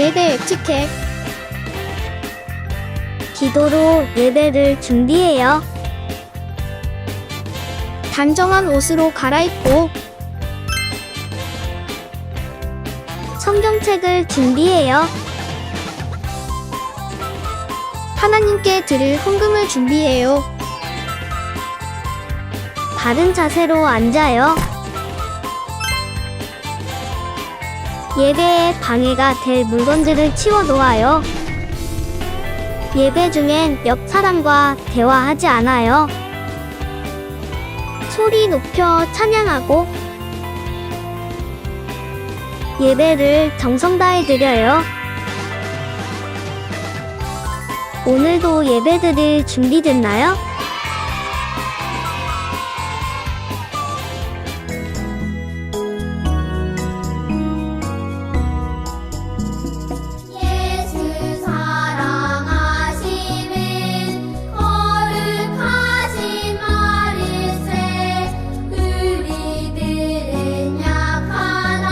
예배 에티켓. 기도로 예배를 준비해요. 단정한 옷으로 갈아입고 성경책을 준비해요. 하나님께 드릴 헌금을 준비해요. 바른 자세로 앉아요. 예배에 방해가 될 물건들을 치워 놓아요. 예배 중엔 옆 사람과 대화하지 않아요. 소리 높여 찬양하고 예배를 정성 다해 드려요. 오늘도 예배 드릴 준비됐나요? 예수 사랑하심은 거룩하신 말일세. 우리들은 약하나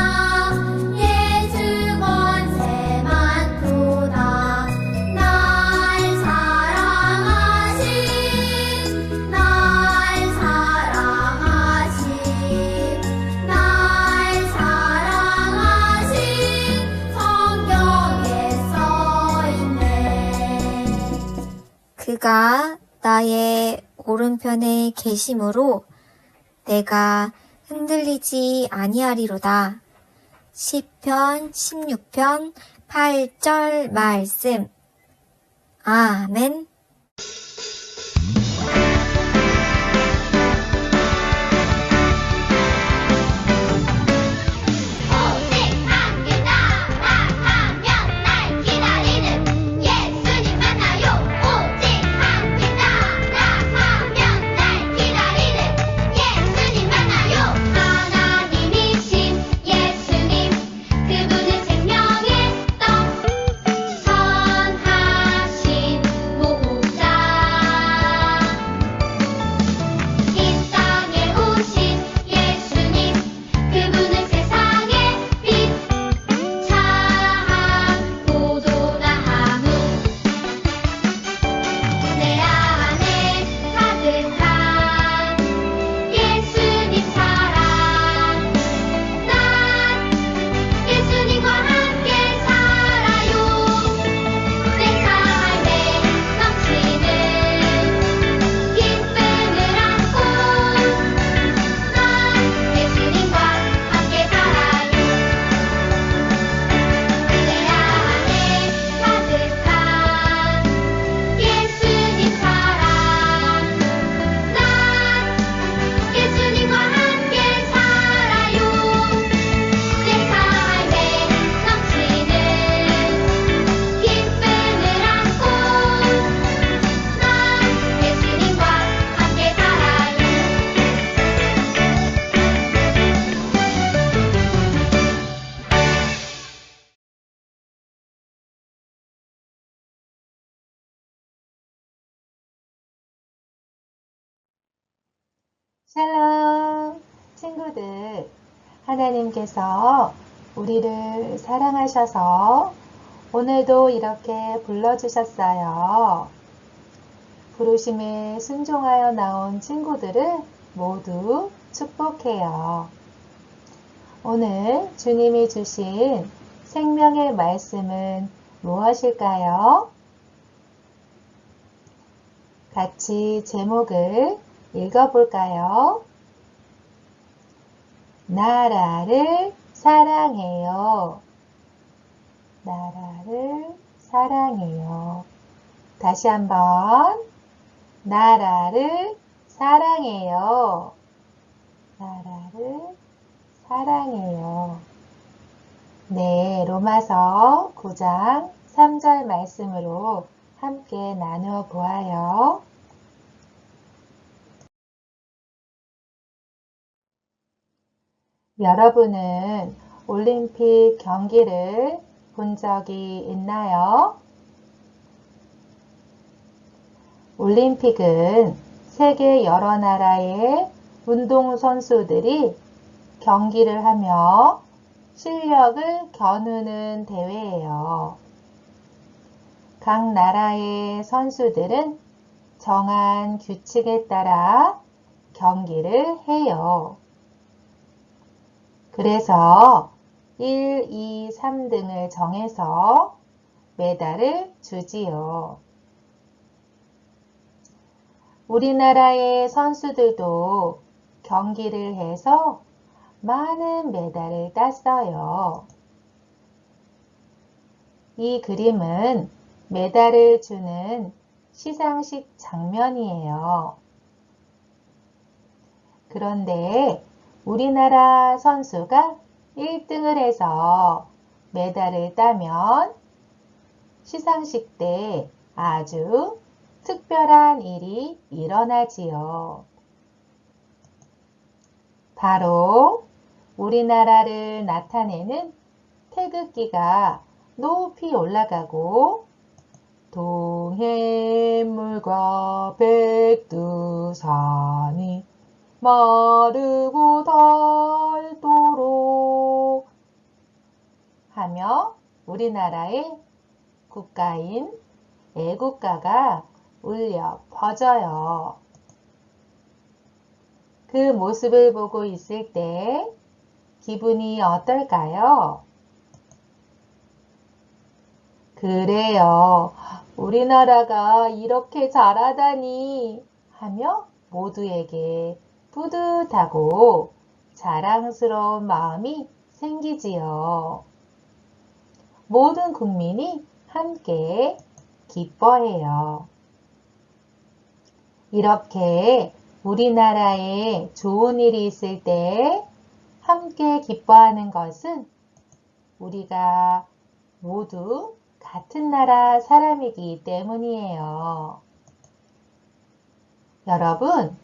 예수 권세 많도다. 날 사랑하신 성경에 써있네. 그가 나의 오른편에 계심으로 내가 흔들리지 아니하리로다. 시편 16편 8절 말씀. 아멘. 오직 함께 따라가면 날 기다리는 예수님 만나요. 오직 함께 따라가면 날 기다리는 예수님 만나요. 하나님이신 예수님, 그분은 생명의 떡, 선하신 목자. 이 땅에 오신 예수님, 그분은 세상의 빛, 참 고도나무. 내 안에 가득한 예수님 사랑. 난 예수님과 함께 살아요. 내 삶에 넘치는 기쁨을 안고 난 예수님과 함께 살아요. 내 안에 가득한 예수님 사랑. 난 예수님과 함께 살아요. 내 삶에 넘치는 기쁨을 안고 난 예수님과 함께 살아요. 샬롬 친구들, 하나님께서 우리를 사랑하셔서 오늘도 이렇게 불러주셨어요. 부르심에 순종하여 나온 친구들을 모두 축복해요. 오늘 주님이 주신 생명의 말씀은 무엇일까요? 같이 제목을 읽어볼까요? 나라를 사랑해요. 나라를 사랑해요. 다시 한번. 나라를 사랑해요. 나라를 사랑해요. 네, 로마서 9장 3절 말씀으로 함께 나누어 보아요. 여러분은 올림픽 경기를 본 적이 있나요? 올림픽은 세계 여러 나라의 운동선수들이 경기를 하며 실력을 겨누는 대회예요. 각 나라의 선수들은 정한 규칙에 따라 경기를 해요. 그래서 1, 2, 3등을 정해서 메달을 주지요. 우리나라의 선수들도 경기를 해서 많은 메달을 땄어요. 이 그림은 메달을 주는 시상식 장면이에요. 그런데 우리나라 선수가 1등을 해서 메달을 따면 시상식 때 아주 특별한 일이 일어나지요. 바로 우리나라를 나타내는 태극기가 높이 올라가고 동해물과 백두산이 마르고 닳도록 하며 우리나라의 국가인 애국가가 울려 퍼져요. 그 모습을 보고 있을 때 기분이 어떨까요? 그래요. 우리나라가 이렇게 잘하다니 하며 모두에게 뿌듯하고 자랑스러운 마음이 생기지요. 모든 국민이 함께 기뻐해요. 이렇게 우리나라에 좋은 일이 있을 때 함께 기뻐하는 것은 우리가 모두 같은 나라 사람이기 때문이에요. 여러분,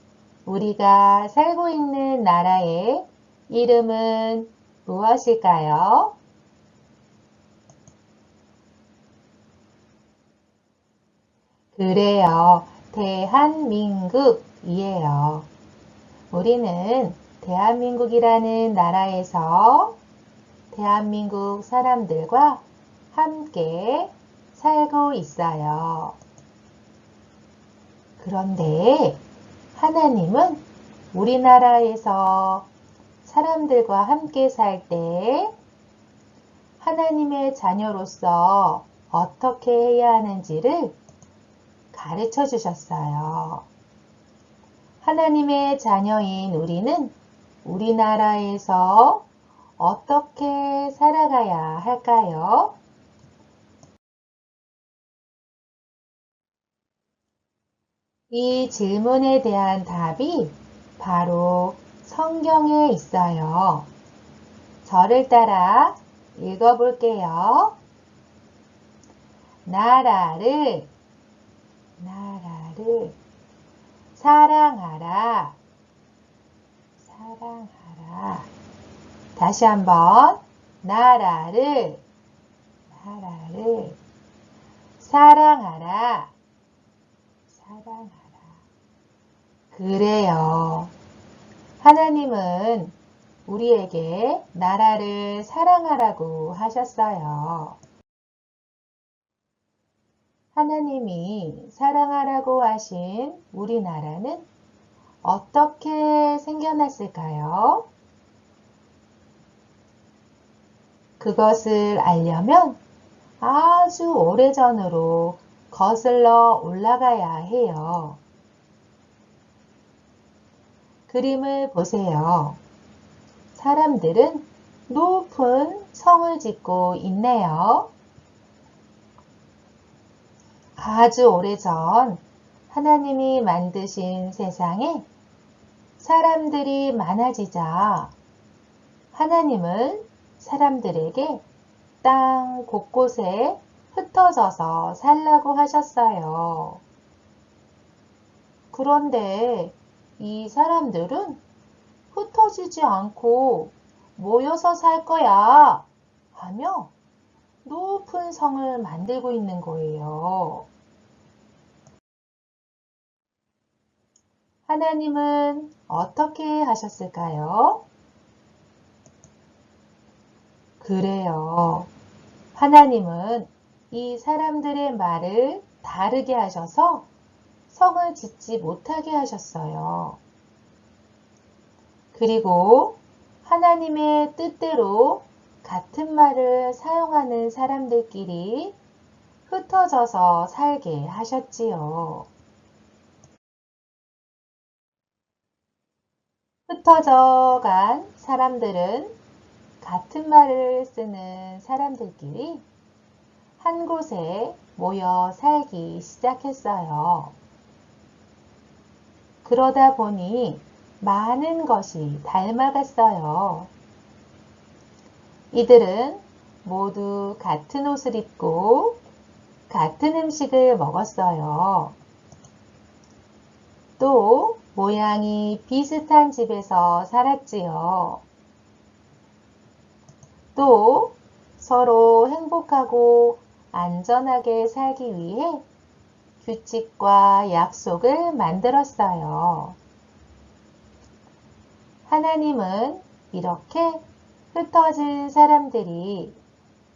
우리가 살고 있는 나라의 이름은 무엇일까요? 그래요. 대한민국이에요. 우리는 대한민국이라는 나라에서 대한민국 사람들과 함께 살고 있어요. 그런데 하나님은 우리나라에서 사람들과 함께 살 때 하나님의 자녀로서 어떻게 해야 하는지를 가르쳐 주셨어요. 하나님의 자녀인 우리는 우리나라에서 어떻게 살아가야 할까요? 이 질문에 대한 답이 바로 성경에 있어요. 저를 따라 읽어볼게요. 나라를 사랑하라. 사랑하라. 다시 한번 나라를 사랑하라. 사랑하라. 그래요. 하나님은 우리에게 나라를 사랑하라고 하셨어요. 하나님이 사랑하라고 하신 우리나라는 어떻게 생겨났을까요? 그것을 알려면 아주 오래전으로 거슬러 올라가야 해요. 그림을 보세요. 사람들은 높은 성을 짓고 있네요. 아주 오래전 하나님이 만드신 세상에 사람들이 많아지자 하나님은 사람들에게 땅 곳곳에 흩어져서 살라고 하셨어요. 그런데 이 사람들은 흩어지지 않고 모여서 살 거야 하며 높은 성을 만들고 있는 거예요. 하나님은 어떻게 하셨을까요? 그래요. 하나님은 이 사람들의 말을 다르게 하셔서 성을 짓지 못하게 하셨어요. 그리고 하나님의 뜻대로 같은 말을 사용하는 사람들끼리 흩어져서 살게 하셨지요. 흩어져 간 사람들은 같은 말을 쓰는 사람들끼리 한 곳에 모여 살기 시작했어요. 그러다 보니 많은 것이 닮아갔어요. 이들은 모두 같은 옷을 입고 같은 음식을 먹었어요. 또 모양이 비슷한 집에서 살았지요. 또 서로 행복하고 안전하게 살기 위해 규칙과 약속을 만들었어요. 하나님은 이렇게 흩어진 사람들이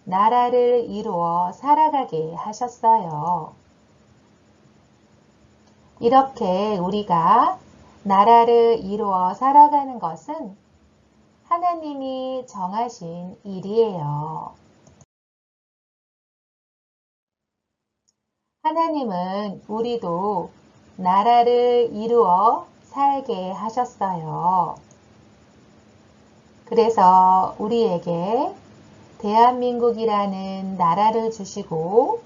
나라를 이루어 살아가게 하셨어요. 이렇게 우리가 나라를 이루어 살아가는 것은 하나님이 정하신 일이에요. 하나님은 우리도 나라를 이루어 살게 하셨어요. 그래서 우리에게 대한민국이라는 나라를 주시고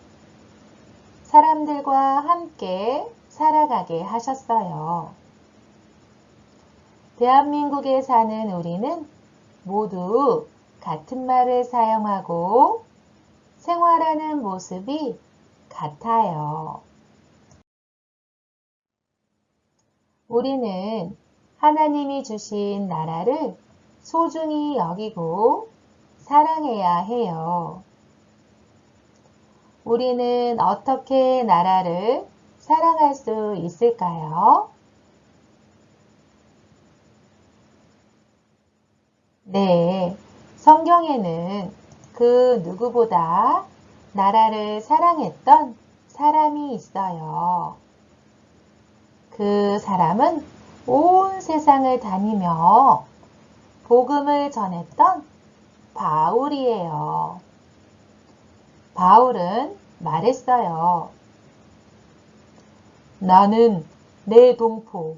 사람들과 함께 살아가게 하셨어요. 대한민국에 사는 우리는 모두 같은 말을 사용하고 생활하는 모습이 같아요. 우리는 하나님이 주신 나라를 소중히 여기고 사랑해야 해요. 우리는 어떻게 나라를 사랑할 수 있을까요? 네, 성경에는 그 누구보다 나라를 사랑했던 사람이 있어요. 그 사람은 온 세상을 다니며 복음을 전했던 바울이에요. 바울은 말했어요. 나는 내 동포,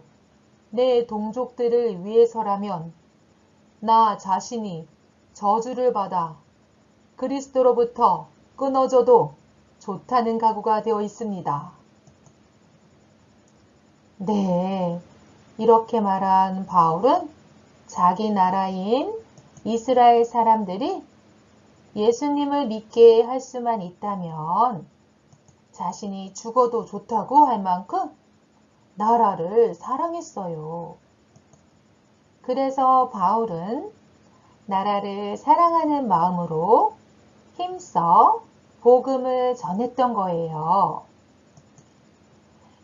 내 동족들을 위해서라면 나 자신이 저주를 받아 그리스도로부터 끊어져도 좋다는 각오가 되어 있습니다. 네, 이렇게 말한 바울은 자기 나라인 이스라엘 사람들이 예수님을 믿게 할 수만 있다면 자신이 죽어도 좋다고 할 만큼 나라를 사랑했어요. 그래서 바울은 나라를 사랑하는 마음으로 힘써 복음을 전했던 거예요.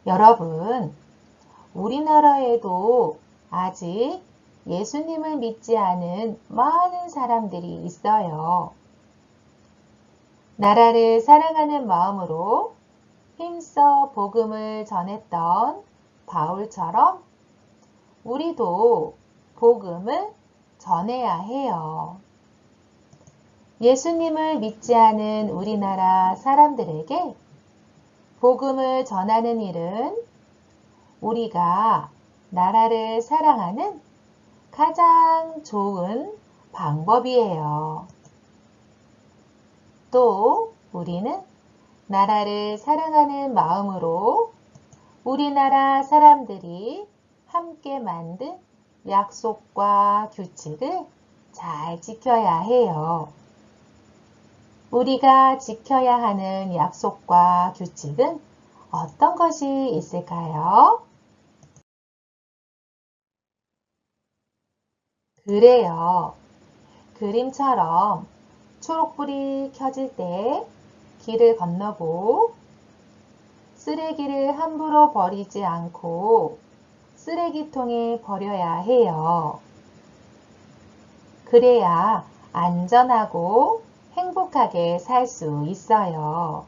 여러분, 우리나라에도 아직 예수님을 믿지 않은 많은 사람들이 있어요. 나라를 사랑하는 마음으로 힘써 복음을 전했던 바울처럼 우리도 복음을 전해야 해요. 예수님을 믿지 않은 우리나라 사람들에게 복음을 전하는 일은 우리가 나라를 사랑하는 가장 좋은 방법이에요. 또 우리는 나라를 사랑하는 마음으로 우리나라 사람들이 함께 만든 약속과 규칙을 잘 지켜야 해요. 우리가 지켜야 하는 약속과 규칙은 어떤 것이 있을까요? 그래요. 그림처럼 초록불이 켜질 때 길을 건너고 쓰레기를 함부로 버리지 않고 쓰레기통에 버려야 해요. 그래야 안전하고 행복하게 살 수 있어요.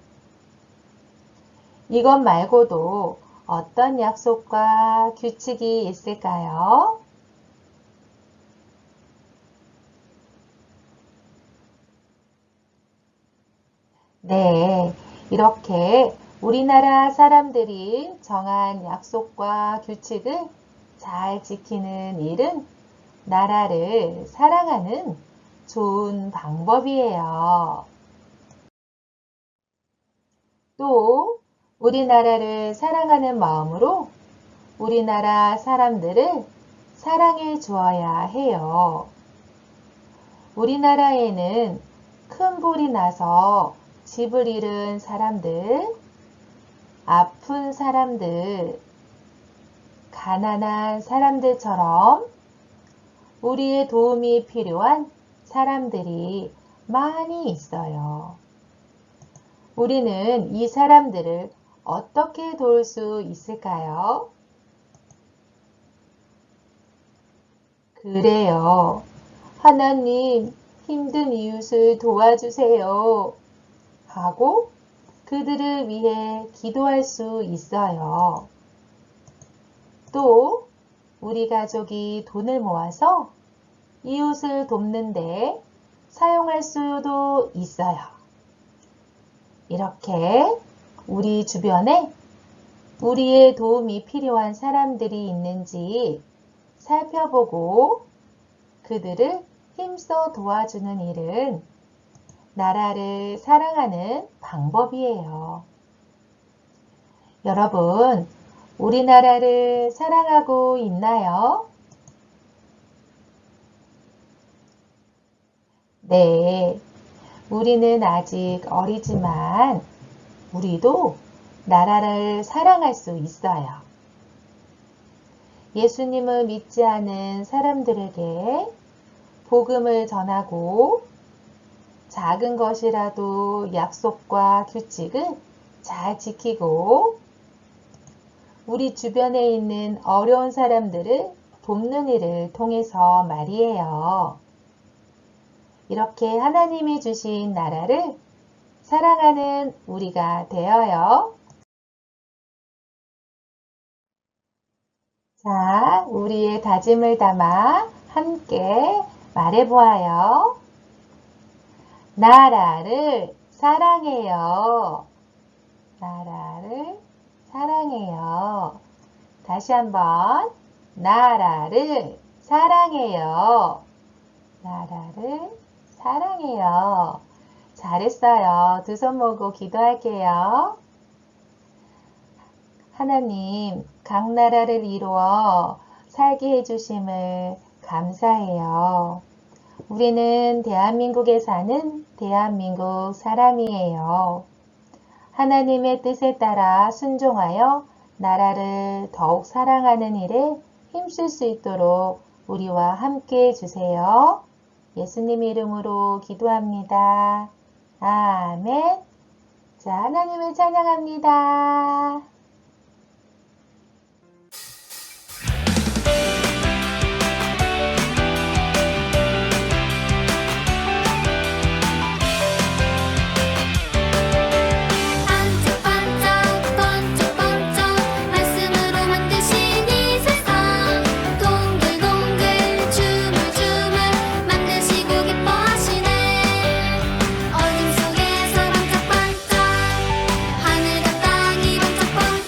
이것 말고도 어떤 약속과 규칙이 있을까요? 네, 이렇게 우리나라 사람들이 정한 약속과 규칙을 잘 지키는 일은 나라를 사랑하는 좋은 방법이에요. 또 우리나라를 사랑하는 마음으로 우리나라 사람들을 사랑해 주어야 해요. 우리나라에는 큰 불이 나서 집을 잃은 사람들, 아픈 사람들, 가난한 사람들처럼 우리의 도움이 필요한 사람들이 많이 있어요. 우리는 이 사람들을 어떻게 도울 수 있을까요? 그래요. 하나님, 힘든 이웃을 도와주세요. 하고 그들을 위해 기도할 수 있어요. 또 우리 가족이 돈을 모아서 이웃을 돕는데 사용할 수도 있어요. 이렇게 우리 주변에 우리의 도움이 필요한 사람들이 있는지 살펴보고 그들을 힘써 도와주는 일은 나라를 사랑하는 방법이에요. 여러분, 우리나라를 사랑하고 있나요? 네, 우리는 아직 어리지만 우리도 나라를 사랑할 수 있어요. 예수님을 믿지 않은 사람들에게 복음을 전하고 작은 것이라도 약속과 규칙을 잘 지키고 우리 주변에 있는 어려운 사람들을 돕는 일을 통해서 말이에요. 이렇게 하나님이 주신 나라를 사랑하는 우리가 되어요. 자, 우리의 다짐을 담아 함께 말해보아요. 나라를 사랑해요. 나라를 사랑해요. 다시 한번 나라를 사랑해요. 나라를 사랑해요. 잘했어요. 두 손 모으고 기도할게요. 하나님, 각 나라를 이루어 살게 해주심을 감사해요. 우리는 대한민국에 사는 대한민국 사람이에요. 하나님의 뜻에 따라 순종하여 나라를 더욱 사랑하는 일에 힘쓸 수 있도록 우리와 함께 해주세요. 예수님 이름으로 기도합니다. 아멘. 자, 하나님을 찬양합니다. 반짝반짝 번쩍번쩍 말씀으로 만드신 이 세상 동글동글 주물주물 만드시고 기뻐하시네 어둠 속에서 반짝반짝 하늘과 땅이 반짝번쩍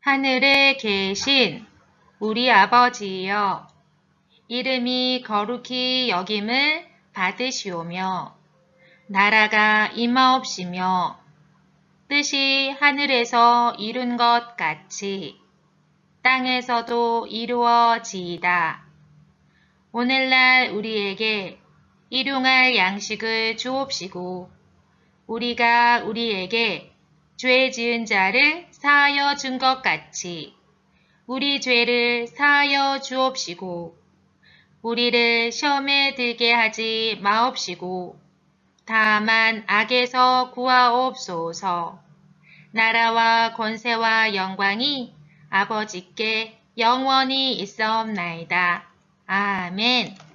하늘에 계신 우리 아버지여, 이름이 거룩히 여김을 받으시오며, 나라가 임하옵시며, 뜻이 하늘에서 이룬 것 같이 땅에서도 이루어지이다. 오늘날 우리에게 일용할 양식을 주옵시고, 우리가 우리에게 죄 지은 자를 사하여 준 것 같이 우리 죄를 사하여 주옵시고, 우리를 시험에 들게 하지 마옵시고, 다만 악에서 구하옵소서. 나라와 권세와 영광이 아버지께 영원히 있사옵나이다. 아멘.